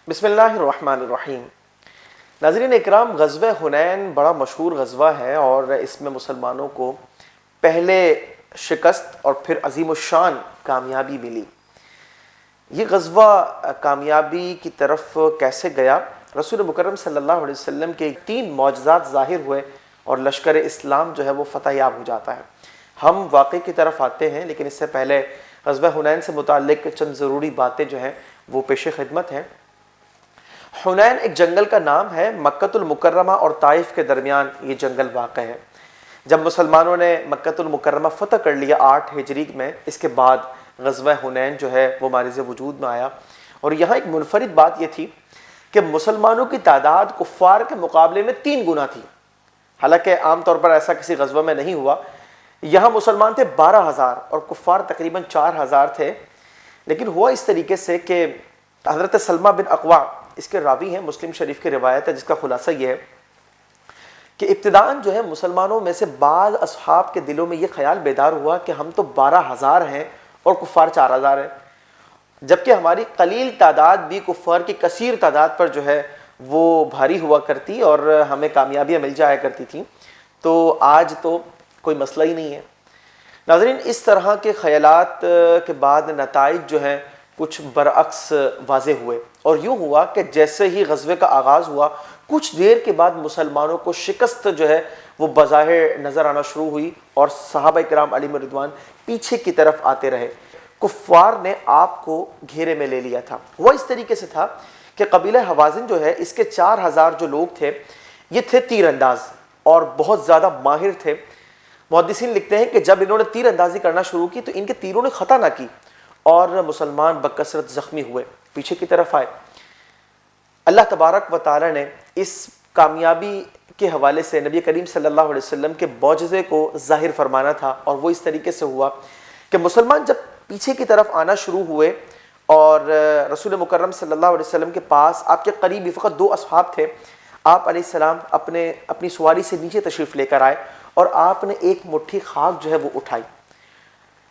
بسم اللہ الرحمن الرحیم۔ ناظرین اکرام، غزوہ حنین بڑا مشہور غزوہ ہے اور اس میں مسلمانوں کو پہلے شکست اور پھر عظیم الشان کامیابی ملی۔ یہ غزوہ کامیابی کی طرف کیسے گیا؟ رسول مکرم صلی اللہ علیہ وسلم کے 3 معجزات ظاہر ہوئے اور لشکر اسلام جو ہے وہ فتح یاب ہو جاتا ہے۔ ہم واقعے کی طرف آتے ہیں، لیکن اس سے پہلے غزوہ حنین سے متعلق چند ضروری باتیں جو ہیں وہ پیش خدمت ہیں۔ حنین ایک جنگل کا نام ہے، مکۃ المکرمہ اور طائف کے درمیان یہ جنگل واقع ہے۔ جب مسلمانوں نے مکۃ المکرمہ فتح کر لیا 8 ہجری میں، اس کے بعد غزوہ حنین جو ہے وہ مارز وجود میں آیا۔ اور یہاں ایک منفرد بات یہ تھی کہ مسلمانوں کی تعداد کفار کے مقابلے میں 3 گنا تھی۔ حالانکہ عام طور پر ایسا کسی غزوہ میں نہیں ہوا۔ یہاں مسلمان تھے 12,000 اور کفار تقریباً 4,000 تھے۔ لیکن ہوا اس طریقے سے کہ حضرت سلمہ بن اقوع اس کے راوی ہیں، مسلم شریف کی روایت ہے، جس کا خلاصہ یہ ہے کہ ابتداءً جو ہے مسلمانوں میں سے بعض اصحاب کے دلوں میں یہ خیال بیدار ہوا کہ ہم تو 12,000 ہیں اور کفار 4,000 ہیں، جبکہ ہماری قلیل تعداد بھی کفار کی کثیر تعداد پر جو ہے وہ بھاری ہوا کرتی اور ہمیں کامیابیاں مل جایا کرتی تھیں، تو آج تو کوئی مسئلہ ہی نہیں ہے۔ ناظرین، اس طرح کے خیالات کے بعد نتائج جو ہیں کچھ برعکس واضح ہوئے، اور یوں ہوا کہ جیسے ہی غزوے کا آغاز ہوا، کچھ دیر کے بعد مسلمانوں کو شکست جو ہے وہ بظاہر نظر آنا شروع ہوئی اور صحابہ کرام علیہم رضوان پیچھے کی طرف آتے رہے۔ کفار نے آپ کو گھیرے میں لے لیا تھا۔ وہ اس طریقے سے تھا کہ قبیلہ حوازن جو ہے، اس کے 4,000 جو لوگ تھے، یہ تھے تیر انداز اور بہت زیادہ ماہر تھے۔ محدثین لکھتے ہیں کہ جب انہوں نے تیر اندازی کرنا شروع کی تو ان کے تیروں نے خطا نہ کی اور مسلمان بکثرت زخمی ہوئے، پیچھے کی طرف آئے۔ اللہ تبارک و تعالی نے اس کامیابی کے حوالے سے نبی کریم صلی اللہ علیہ وسلم کے معجزے کو ظاہر فرمانا تھا، اور وہ اس طریقے سے ہوا کہ مسلمان جب پیچھے کی طرف آنا شروع ہوئے اور رسول مکرم صلی اللہ علیہ وسلم کے پاس آپ کے قریبی فقط 2 اصحاب تھے، آپ علیہ السلام اپنی سواری سے نیچے تشریف لے کر آئے اور آپ نے ایک مٹھی خاک جو ہے وہ اٹھائی۔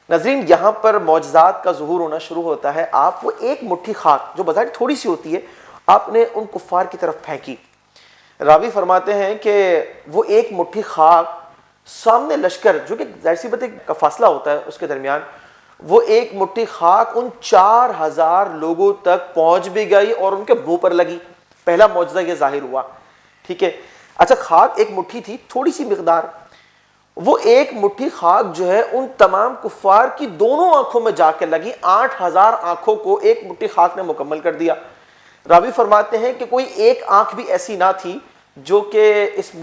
ناظرین، یہاں پر معجزات کا ظہور ہونا شروع ہوتا ہے۔ آپ وہ ایک مٹھی خاک جو بظاہر تھوڑی سی ہوتی ہے، آپ نے ان کفار کی طرف پھینکی۔ راوی فرماتے ہیں کہ وہ ایک مٹھی خاک سامنے لشکر، جو کہ ظاہر سی بات ہے کا فاصلہ ہوتا ہے اس کے درمیان، وہ ایک مٹھی خاک ان 4,000 لوگوں تک پہنچ بھی گئی اور ان کے منہ پر لگی۔ پہلا معجزہ یہ ظاہر ہوا، ٹھیک ہے۔ اچھا، خاک ایک مٹھی تھی، تھوڑی سی مقدار، وہ ایک مٹھی خاک جو ہے ان تمام کفار کی دونوں آنکھوں میں جا کے لگی۔ 8,000 آنکھوں کو ایک مٹھی خاک نے مکمل کر دیا۔ راوی فرماتے ہیں کہ کوئی ایک آنکھ بھی ایسی نہ تھی جو کہ اس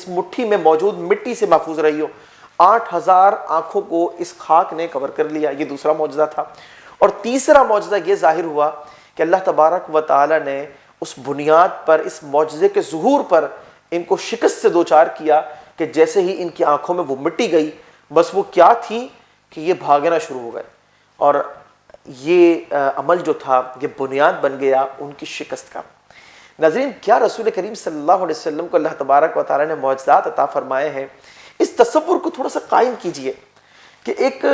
مٹھی میں موجود مٹی سے محفوظ رہی ہو۔ 8,000 آنکھوں کو اس خاک نے کور کر لیا۔ یہ دوسرا معجزہ تھا۔ اور تیسرا معجزہ یہ ظاہر ہوا کہ اللہ تبارک و تعالی نے اس بنیاد پر، اس معجزے کے ظہور پر ان کو شکست سے دوچار کیا کہ جیسے ہی ان کی آنکھوں میں وہ مٹی گئی، بس وہ کیا تھی کہ یہ بھاگنا شروع ہو گئے، اور یہ عمل جو تھا یہ بنیاد بن گیا ان کی شکست کا۔ ناظرین، کیا رسول کریم صلی اللہ علیہ وسلم کو اللہ تبارک و تعالی نے معجزات عطا فرمائے ہیں؟ اس تصور کو تھوڑا سا قائم کیجئے کہ ایک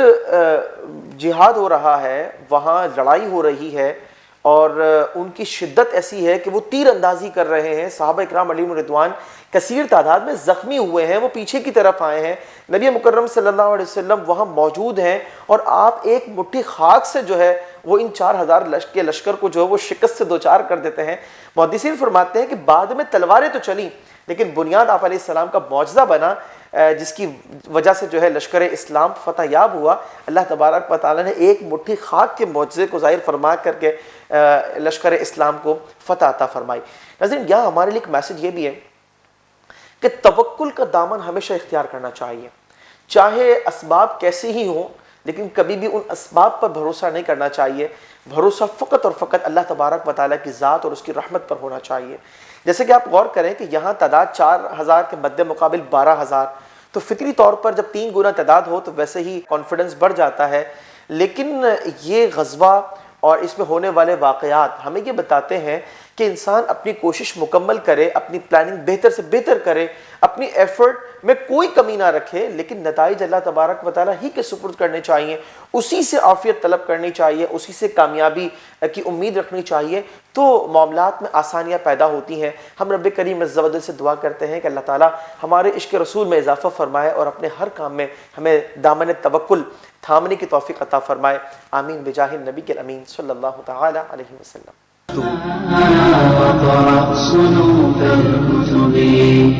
جہاد ہو رہا ہے، وہاں لڑائی ہو رہی ہے اور ان کی شدت ایسی ہے کہ وہ تیر اندازی کر رہے ہیں، صحابہ اکرام علیہم رضوان کثیر تعداد میں زخمی ہوئے ہیں، وہ پیچھے کی طرف آئے ہیں، نبی مکرم صلی اللہ علیہ وسلم وہاں موجود ہیں، اور آپ ایک مٹھی خاک سے جو ہے وہ ان 4,000 کے لشکر کو جو ہے وہ شکست سے دوچار کر دیتے ہیں۔ محدثین فرماتے ہیں کہ بعد میں تلواریں تو چلیں، لیکن بنیاد آپ علیہ السلام کا معجزہ بنا، جس کی وجہ سے جو ہے لشکر اسلام فتح یاب ہوا۔ اللہ تبارک و تعالی نے ایک مٹھی خاک کے معجزے کو ظاہر فرما کر کے لشکر اسلام کو فتح عطا فرمائی۔ ناظرین، یہاں ہمارے لیے ایک میسج یہ بھی ہے کہ توکل کا دامن ہمیشہ اختیار کرنا چاہیے، چاہے اسباب کیسے ہی ہوں، لیکن کبھی بھی ان اسباب پر بھروسہ نہیں کرنا چاہیے۔ بھروسہ فقط اور فقط اللہ تبارک و تعالیٰ کی ذات اور اس کی رحمت پر ہونا چاہیے۔ جیسے کہ آپ غور کریں کہ یہاں تعداد 4,000 کے مد مقابل 12,000، تو فطری طور پر جب 3 گنا تعداد ہو تو ویسے ہی کانفیڈنس بڑھ جاتا ہے۔ لیکن یہ غزوہ اور اس میں ہونے والے واقعات ہمیں یہ بتاتے ہیں کہ انسان اپنی کوشش مکمل کرے، اپنی پلاننگ بہتر سے بہتر کرے، اپنی ایفرٹ میں کوئی کمی نہ رکھے، لیکن نتائج اللہ تبارک و تعالیٰ ہی کے سپرد کرنے چاہیے، اسی سے عافیت طلب کرنی چاہیے، اسی سے کامیابی کی امید رکھنی چاہیے، تو معاملات میں آسانیاں پیدا ہوتی ہیں۔ ہم رب کریم عز و جل سے دعا کرتے ہیں کہ اللہ تعالیٰ ہمارے عشق رسول میں اضافہ فرمائے اور اپنے ہر کام میں ہمیں دامن توکل تھامنے کی توفیق عطا فرمائے۔ آمین بجاہ النبی الامین صلی اللہ تعالی علیہ وسلم۔